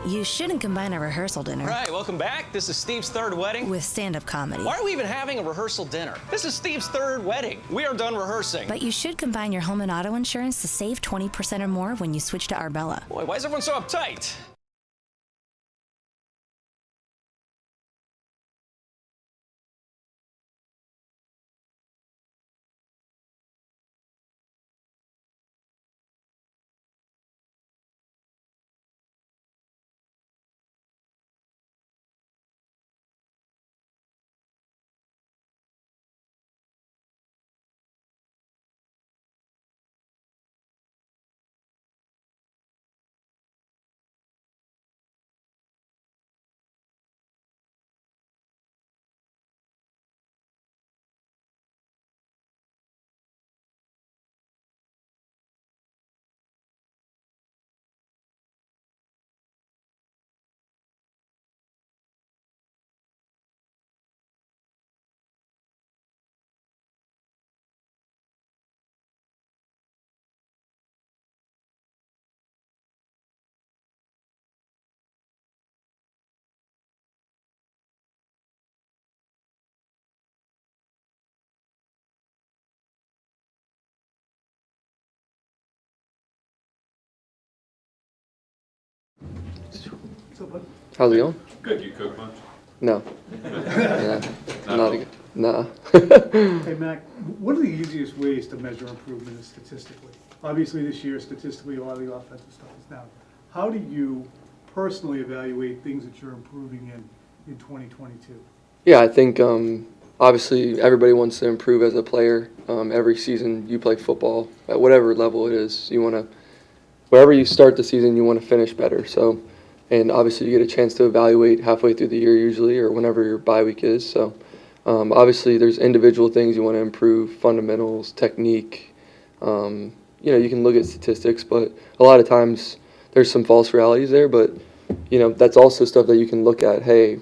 You shouldn't combine a rehearsal dinner. All right, welcome back. This is Steve's third wedding. With stand-up comedy. Why are we even having a rehearsal dinner? This is Steve's third wedding. We are done rehearsing. But you should combine your home and auto insurance to save 20% or more when you switch to Arbella. Boy, why is everyone so uptight? How's it going? Good. You cook much? No. Yeah. Not good. Nah. Hey, Mac, what are the easiest ways to measure improvement statistically? Obviously, this year, statistically, a lot of the offensive stuff is down. How do you personally evaluate things that you're improving in 2022? Yeah, I think obviously everybody wants to improve as a player. Every season you play football at whatever level it is, you want to, wherever you start the season, you want to finish better. So, and obviously you get a chance to evaluate halfway through the year usually, or whenever your bye week is. So, obviously there's individual things you want to improve, fundamentals, technique. You know, you can look at statistics, but a lot of times there's some false realities there. But you know, that's also stuff that you can look at. Hey,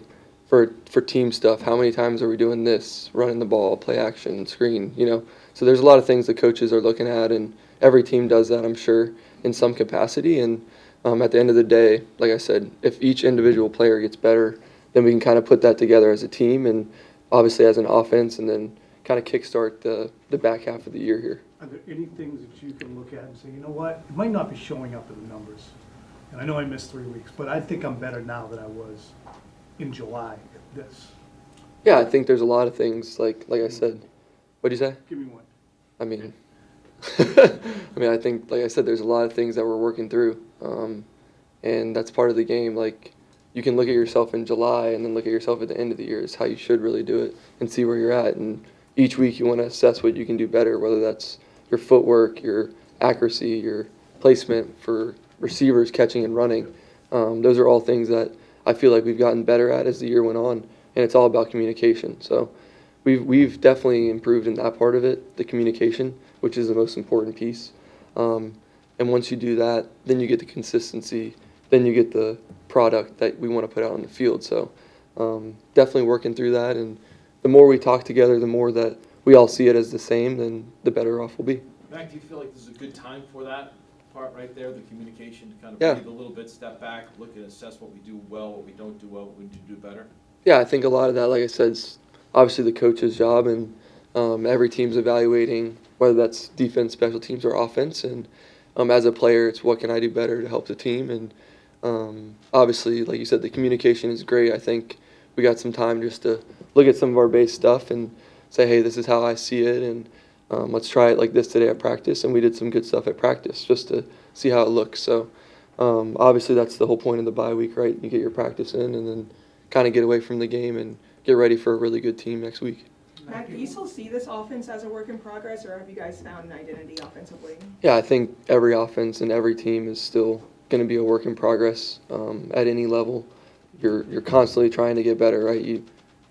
for team stuff, how many times are we doing this? Running the ball, play action, screen. You know, so there's a lot of things that coaches are looking at, and every team does that, I'm sure, in some capacity. And at the end of the day, like I said, if each individual player gets better, then we can kind of put that together as a team, and obviously as an offense, and then kind of kickstart the back half of the year here. Are there any things that you can look at and say, you know what, it might not be showing up in the numbers, and I know I missed 3 weeks, but I think I'm better now than I was in July at this? Yeah, I think there's a lot of things, like I said. What'd you say? Give me one. I mean, I think, like I said, there's a lot of things that we're working through, and that's part of the game. Like, you can look at yourself in July and then look at yourself at the end of the year is how you should really do it and see where you're at. And each week you want to assess what you can do better, whether that's your footwork, your accuracy, your placement for receivers, catching and running. Those are all things that I feel like we've gotten better at as the year went on, and it's all about communication. So we've definitely improved in that part of it, the communication, which is the most important piece. And once you do that, then you get the consistency, then you get the product that we want to put out on the field. So definitely working through that, and the more we talk together, the more that we all see it as the same, then the better off we'll be. Mac, do you feel like this is a good time for that part right there, the communication, to kind of Yeah. breathe a little bit, step back, look and assess what we do well, what we don't do well, what we need to do better? Yeah, I think a lot of that, like I said, is obviously the coach's job, and every team's evaluating whether that's defense, special teams, or offense. And as a player, it's what can I do better to help the team. And obviously, like you said, the communication is great. I think we got some time just to look at some of our base stuff and say, hey, this is how I see it, and let's try it like this today at practice. And we did some good stuff at practice just to see how it looks. So obviously that's the whole point of the bye week, right? You get your practice in and then kind of get away from the game and get ready for a really good team next week. Mac, do you still see this offense as a work in progress, or have you guys found an identity offensively? Yeah, I think every offense and every team is still going to be a work in progress at any level. You're constantly trying to get better, right?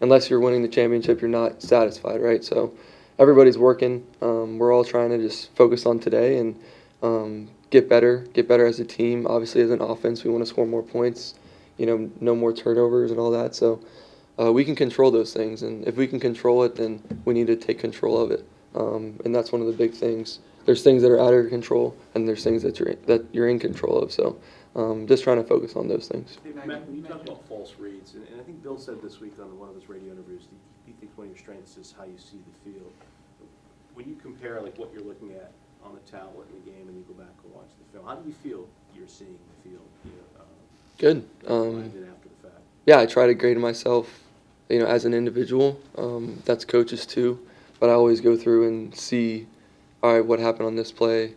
Unless you're winning the championship, you're not satisfied, right? So everybody's working. We're all trying to just focus on today and get better as a team. Obviously, as an offense, we want to score more points, no more turnovers and all that. So we can control those things, and if we can control it, then we need to take control of it. And that's one of the big things. There's things that are out of your control, and there's things that you're in control of. So just trying to focus on those things. Hey, Matt, when you talk about false reads, and I think Bill said this week on one of his radio interviews, that he thinks one of your strengths is how you see the field. When you compare like what you're looking at on the tablet in the game and you go back and watch the film, how do you feel you're seeing the field? Good. After the fact. Yeah, I try to grade myself, as an individual. That's coaches too, but I always go through and see, all right, what happened on this play?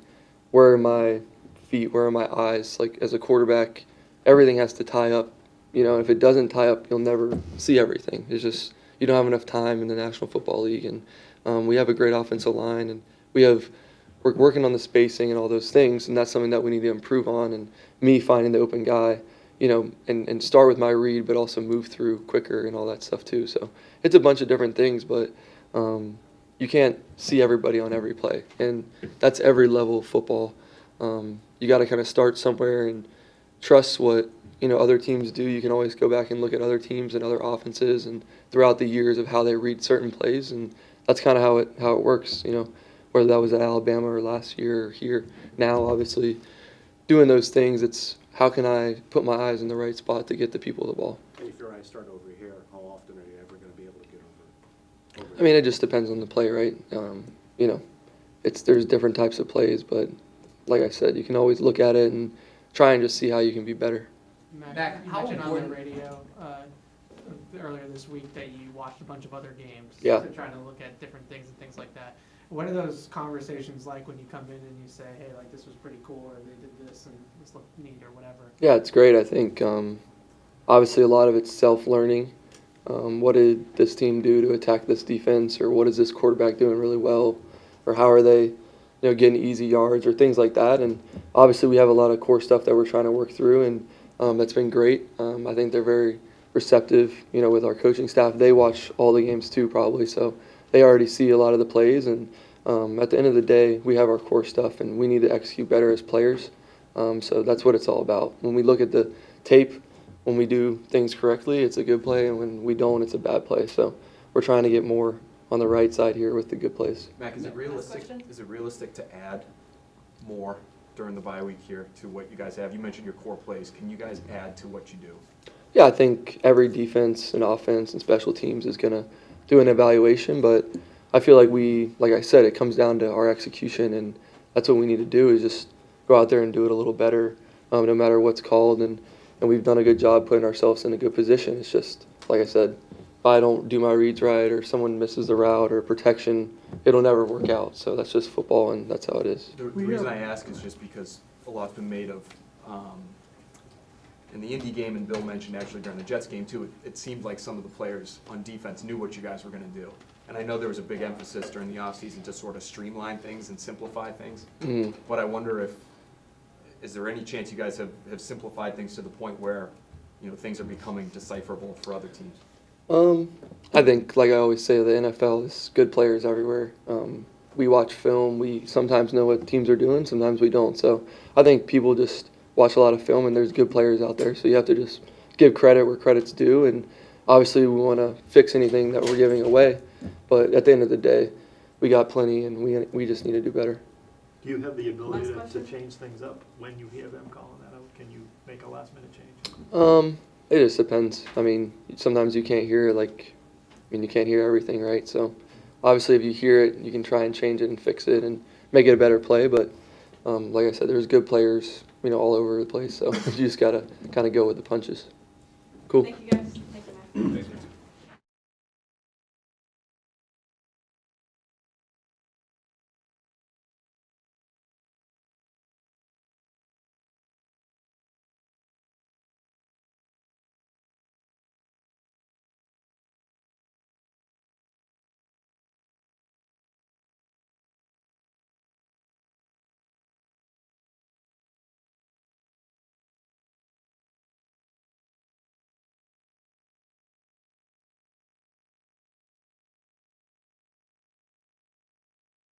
Where are my feet? Where are my eyes? Like as a quarterback, everything has to tie up. If it doesn't tie up, you'll never see everything. It's just you don't have enough time in the National Football League, and we have a great offensive line, and we're working on the spacing and all those things, and that's something that we need to improve on. And me finding the open guy, and start with my read, but also move through quicker and all that stuff too. So it's a bunch of different things, but you can't see everybody on every play, and that's every level of football. You got to kind of start somewhere and trust what other teams do. You can always go back and look at other teams and other offenses and throughout the years of how they read certain plays, and that's kind of how it works. Whether that was at Alabama or last year or here now, obviously doing those things. It's how can I put my eyes in the right spot to get the people the ball. And if your eyes start over here, how often are you ever going to be able to get over I mean, it just depends on the play, right? There's different types of plays, but like I said, you can always look at it and try and just see how you can be better. Mac, you mentioned on the radio earlier this week that you watched a bunch of other games. Yeah. So trying to look at different things and things like that. What are those conversations like when you come in and you say, hey, like this was pretty cool, or they did this and this looked neat, or whatever? Yeah, it's great. I think obviously a lot of it's self-learning. What did this team do to attack this defense, or what is this quarterback doing really well, or how are they getting easy yards or things like that. And obviously we have a lot of core stuff that we're trying to work through, and that's been great. I think they're very receptive, with our coaching staff. They watch all the games too, probably, so they already see a lot of the plays. And at the end of the day, we have our core stuff, and we need to execute better as players. So that's what it's all about. When we look at the tape, when we do things correctly, it's a good play, and when we don't, it's a bad play. So we're trying to get more on the right side here with the good plays. Mac, is it realistic to add more during the bye week here to what you guys have? You mentioned your core plays. Can you guys add to what you do? Yeah, I think every defense and offense and special teams is going to do an evaluation, but I feel like I said, it comes down to our execution, and that's what we need to do is just go out there and do it a little better, no matter what's called, and we've done a good job putting ourselves in a good position. It's just, like I said, if I don't do my reads right or someone misses the route or protection, it'll never work out. So that's just football, and that's how it is. The reason I ask is just because a lot's been made of, in the Indy game, and Bill mentioned actually during the Jets game too, it seemed like some of the players on defense knew what you guys were going to do. And I know there was a big emphasis during the offseason to sort of streamline things and simplify things. Mm-hmm. But I wonder is there any chance you guys have simplified things to the point where, things are becoming decipherable for other teams? I think, like I always say, the NFL is good players everywhere. We watch film. We sometimes know what teams are doing, sometimes we don't. So I think people just watch a lot of film, and there's good players out there. So you have to just give credit where credit's due. And obviously we want to fix anything that we're giving away. But at the end of the day, we got plenty, and we just need to do better. Do you have the ability to change things up when you hear them calling that out? Can you make a last-minute change? It just depends. I mean, sometimes you can't hear, you can't hear everything, right? So obviously if you hear it, you can try and change it and fix it and make it a better play. But like I said, there's good players, all over the place. So you just got to kind of go with the punches. Cool. Thank you guys. Thank you, Matt. Thanks.